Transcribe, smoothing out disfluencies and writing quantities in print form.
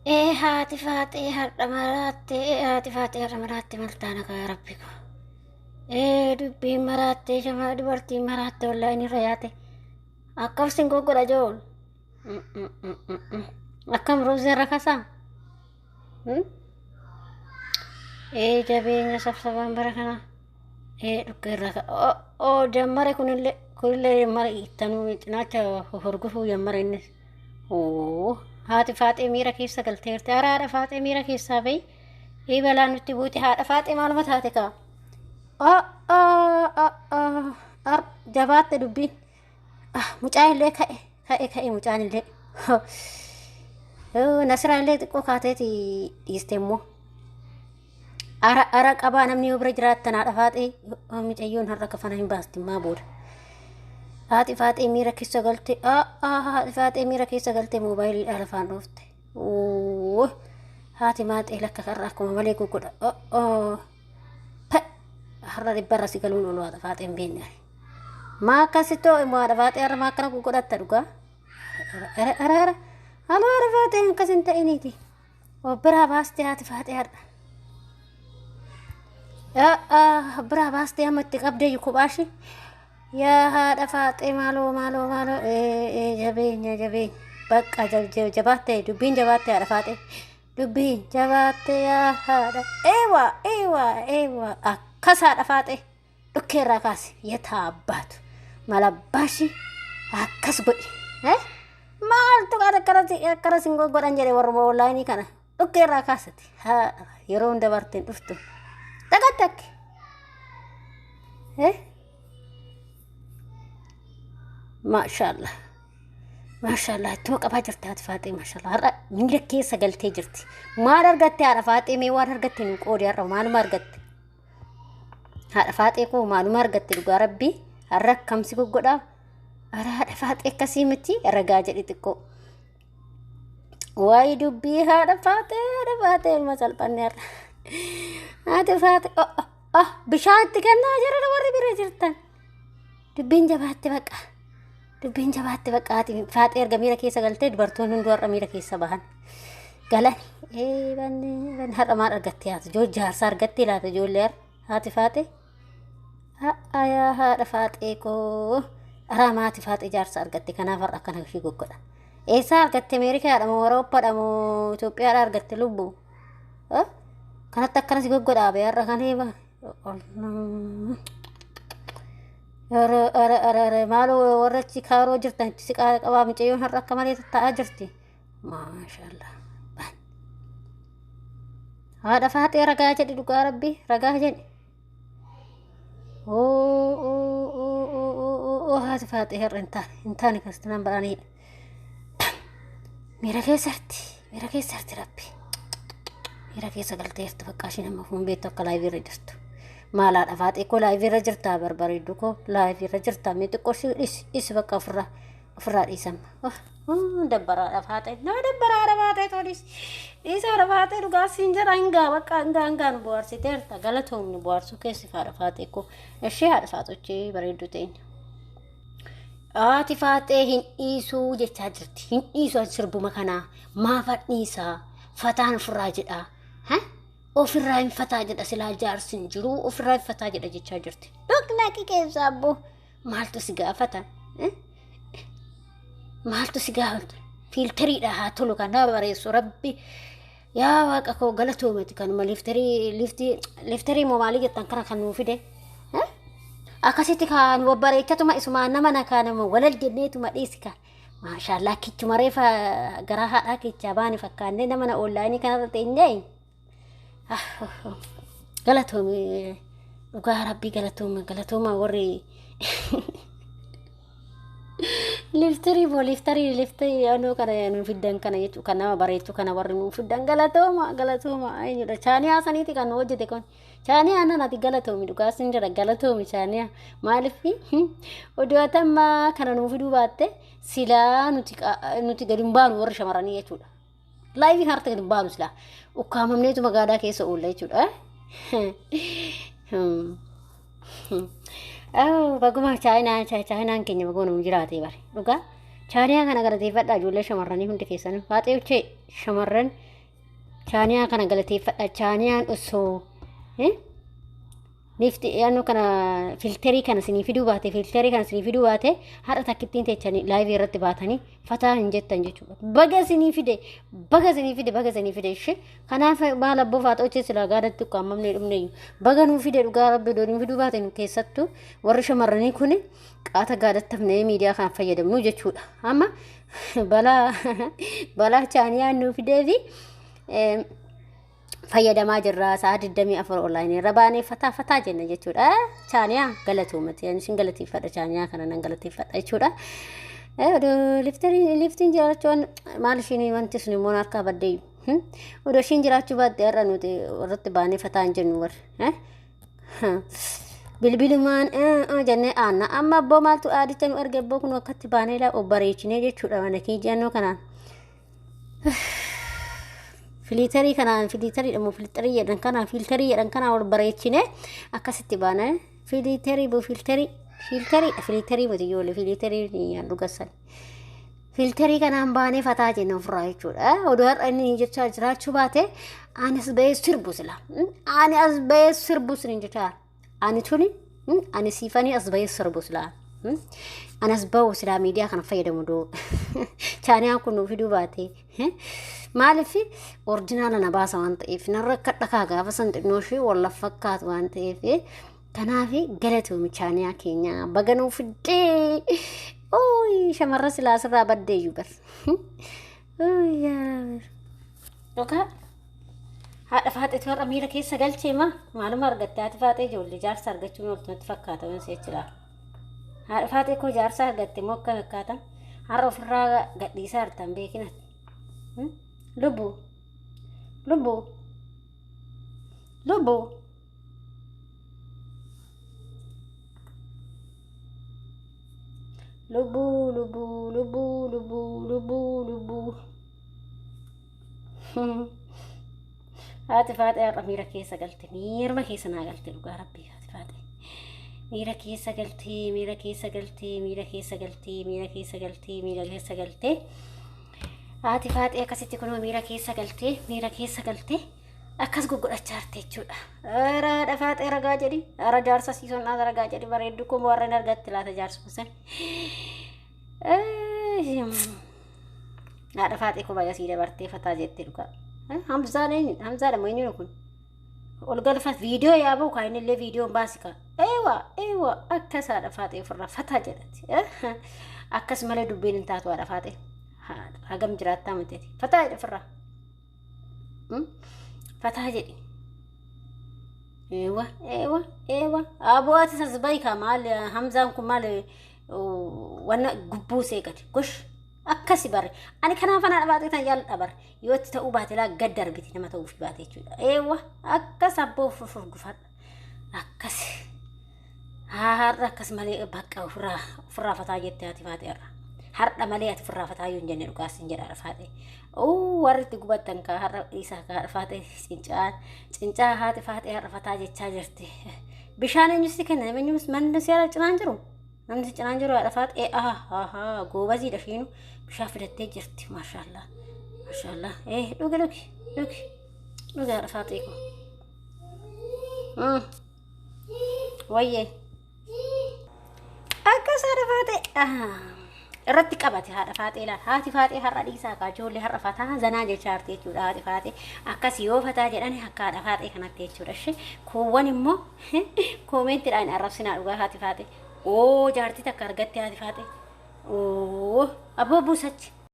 هاتي فاتي هرمراتي هاتي فاتي هرمراتي مرتانا يا ربي دبي مراتي شما دبرتي مراتي ولا إني رياتي أكم سنكو كلا جول أكم روزي ركسا جابيني سبسبان بركنا دكي ركا أو جمرة كل جمرة يتنو ناچا هرغفو جمرة إنس هاتي فاتي ميرا كيسا قلتير تارا فاتي ميرا كيسا بي بلا نتبوتي هذا فاتي معلومات هاتيكا آه آه جبات دبين مجاين لك هاي مجاين لك نصر عليه تكو كاتي يستمو أرا قبا نمني وبرجرات تنا فاتي مجايون هرك فنهم باستي ما بود هاتي فاتي ميرا كيسا قلتي هاتي فاتي ميرا كيسا قلتي موبايل ألفان روفتي هاتي مات إلك كراكم مليكو كده harra dibbarra si galuun ol waata faaxeen beenne maa akkasittoo immoo haadha faaxee har'a maa akkana godhatta dhugaa ara haloo haadha faaxeen akkas hin ta'iniiti obbiraa baastee haati faaxee har'a biraa baastee amma itti qabdee kubaashi yaa haadha faaxee maaloo jabeenya bakka jabaattee dubbiin jabaattee haadha faaxee dubbiin jabaattee yaa haadha eewaa kasaadha faaxee dhukkeerraa kaase yataa abbaatu malabbashi akkas godhi maaltu akkanas hin godhan jedhe warra onlaayinii kana dhukkeerraa kaasati yeroon dabarteen dhuftu dhaqattakke maashaallah ittuma qabaa jirti haati faaxee maashaallah har'a miila keessa galtee jirti maal argatte haadha faaxee mee waan argatte nu qoodi har'a maaluma argatte haadha faaxee koo maaluma argatte dhugaa rabbii har'a akkamsi goggodhaa ara haadha faaxee akkasii miti ragaa jedhi xiqqoo waayee dubbii haadha faaxee ilma salphanne har'a haati faaxee bishaan itti kennaa jira warri bira jirtan dubbiin jabaatte bakka haati faaxee erga miira keessa galtee dubartoonni hunduu har'a miira keessa bahan galan har'a maal argatte haati jaarsa argatte laata ijoollee haati faaxee yaa haadha faaxee koo araama haati faaxee jaarsa argatte kanaaf har'a akkana ishee goggodha eessaa argatte ameerikaadha moo awurooppaadha moo Itoophiyaadha argatte lubbuu kanatti akkanas goggodhaa bee har'a kaneeba maaloo warrachi kaaroo jirtan itti siqaa qabaa mucayyoon har'a akka malee taa'aa jirti maashaallah haadha faaxee ragaa jedhi dhugaa rabbii ragaa jedhi haati faaxee har'a hin taane kastinan baranii miira keessatti rabbi miira keessa galteertu bakka isheen amma fuun beektu akka laayiviirra jirtu maalaadha faaxee koo laayiviirra jirtaa barbareeddu koo laayiviirra jirtaa mee xiqqoo dhisi bakka ofirraa dhiisamma dabbaraadha faaxee nama dabbaraadha faaxee toolis dhiisaadha faaxee dhugaa siin jira hingaa bakka hingaa nu bohaarsiteerta galatoomni bohaarsuu keessi faadha faaxee koo ishee haadha faaxochee bareeddu ta'in haati faaxee hin dhiisuu jechaa jirti hin dhiisuu sirbuma kanaa maafa dhiisaa fataan ofirraa jedhaa ofirraa hin fataa jedha silaa jaarsin jiru ofirraa hin fataa jedha jechaa jirti dhaqnaqi keessaa abboo maaltu si gaafata fiiltariidha haa tolu kan nama bareessu rabbi yaa waaqa koo galatoomati kanuma liftarii moo maalii jettan kana kan nuu fide akkasitti kan wabbareechatuma isumaan nama nakaanama walal jenneetuma dhiisika maashaallah kichuma reefa garaa haadhaa kichaa baane fakkaannee nama na onlaayinii kanarra teenyee galatoome dhugaa rabbii galatooma warri liftarii anuu kana nu fiddan kana jechuu kan nama bareechu kana warri nu fiddan galatooma eenyudha chaaniyaa saniiti kan nu hojjete kun chaaniyaa anan ati galatoomi dhugaa sin jira galatoomi chaaniyaa maaliif odootammaa kana nu fiduu baatte silaa nuti gadi hin baanu warri shamarranii jechuudha laayivii harta gadi hin baanu silaa ukkaamamneetu magaalaa keessa oolla jechuudha baguma chaayinaan keenya bagoon nu jiraatee bare dhugaa chaaniyaa kana galateeffadhaa ijoollee shamarranii hundi keessan faaxee uchee shamarran chaaniyaa kana galateeffadha chaaniyaan osoo nifti yaanno kana filterii kana sinii fiduu baate filterii kana sinii fiduu baate haadha takkittiin teechanii laayivii irratti baatanii fataa hin jettan jechuudha. Baga sinii fide ishee kanaaf maal abboo faaxoochee silaa gaadatti qaamamnee dhumne baga nuu fide dhugaa rabbi doonii fiduu baate nu keessattuu warri shamarranii kun qaata gaadatti hafnee miidiyaa kan fayyadamnu jechuudha. Amma balaa chaaniyaan nuu fidee fi fayyadamaa jirra sa'a 24 online irra baanee fataa jenna jechuudha. Chaaniyaa galatoomati isin galateeffadha chaaniyaa kana nan galateeffadha jechuudha. Liftiin jiraachuun maal ishiin wanti sun immoo harkaa baddee odoo ishiin jiraachuu baatte har'a nuti irratti baanee fataa hin jennu warri bilbilumaan jennee aanna amma abboo maaltu aadicha nu arge abboo kun akkatti baanee laa obbareechinee jechuudha mana kiijannoo kanaan. Filterii kanaan filterii dhamo filterii jedhan kanaan filterii jedhan kanaan wal bareechine akkasitti baana filterii mati ijoollee filterii yaaddu gassan filterii kanaan baanee fataa jenna ofirraa jechuudha. Odoo har'a inni jechaa jiraachuu baate ani as bahee sirbu sila ani as bahee sirbu sin jechaa ani tuni ani siifanii as bahee sirbu sila anas bahu sila miidiyaa kana fayyadamu doo chaaniyaan kun nuuf fiduu baate maaliif orjinaala na baasa waan ta'eef narra akka dhakaa gaafa san xinnoo ishee walla fakkaatu waan ta'eef kanaaf galatoomii chaaniyaa keenya baga nuuf fiddee shamarra silaa sirraa baddeeyyuu bar yookaan haadha faaxeetu har'a miira keessa galchee maaluma argatte haati faaxee ijoollee jaarsa argachuun waltumatti fakkaata waan seechilaa haadha faaxee koo jaarsa argatte moo akka fakkaatan har'a ofirraa gadhiisaa hartan beekinat lubu haati faaxee har'a miira keessa galte miirma keessa naa galte dhugaa rabbii haati faaxee miira keessa galtee haati faaxee akkasitti kunoo miira keessa galtee akkas gugudhachaa jirti jechuudha. Haadha faaxee ragaa jedhi hara jaarsa siisuun dhaala ragaa jedhi bareeddu kun warreen argatti laata jaarsu san haadha faaxee koo baay'asii dabartee fataa jettee dhugaa. Hamzaadha moo eenyuun kun ol galfas viidiyoo yaabuu kaayinillee viidiyoon baasika eewa akkas haadha faaxee ofirraa fataa jedhati akkas malee dubbiin hin taatu haadha faaxee hagam jiraattaa miteeti fataa jedhe ofirraa fataa jedhi eewa abu'aati sasbaayika maal hamzaan kun maal wanna gubbuu seeqati gosh akkasi bare ani kanaaf ana dhabaatee tan jaalladha bare yoo itti ta'uu baate laa gad darbiti nama ta'uuf baate jechuudha. Eewa akkas abboo furgufadha akkas har'a akkas malee bakka ofirraa fataa jettee haati faatee har'a malee ati ofirraa fataa yoo hin jenne dhugaas hin jedha faatee warri itti gubattan kaa har'a isaa kaa faatee cincaa haati faatee har'a fataa jechaa jirti. Bishaan eenyusti kenna namni manni siyaara cinaan jiru namni cinaan jiru haadha faatee goobaziidha shiinu bishaan fidattee jirti maashaallah dhugi haadha faatee koo wayyee akkas haadha faatee irratti qabate haadha faaxee laal haati faaxee har'a dhiisaa kaa ijoollee har'a fataa zanaa jechaa jirti jechuudha. Haati faaxee akkas yoo fataa jedhani akka haadha faaxee kanatti jechuudha. Ishee kuuwwan immoo koomeentiidhaan arrabsinaa dhugaa haati faaxee jaartii takka argatte haati faaxee abboo buusachi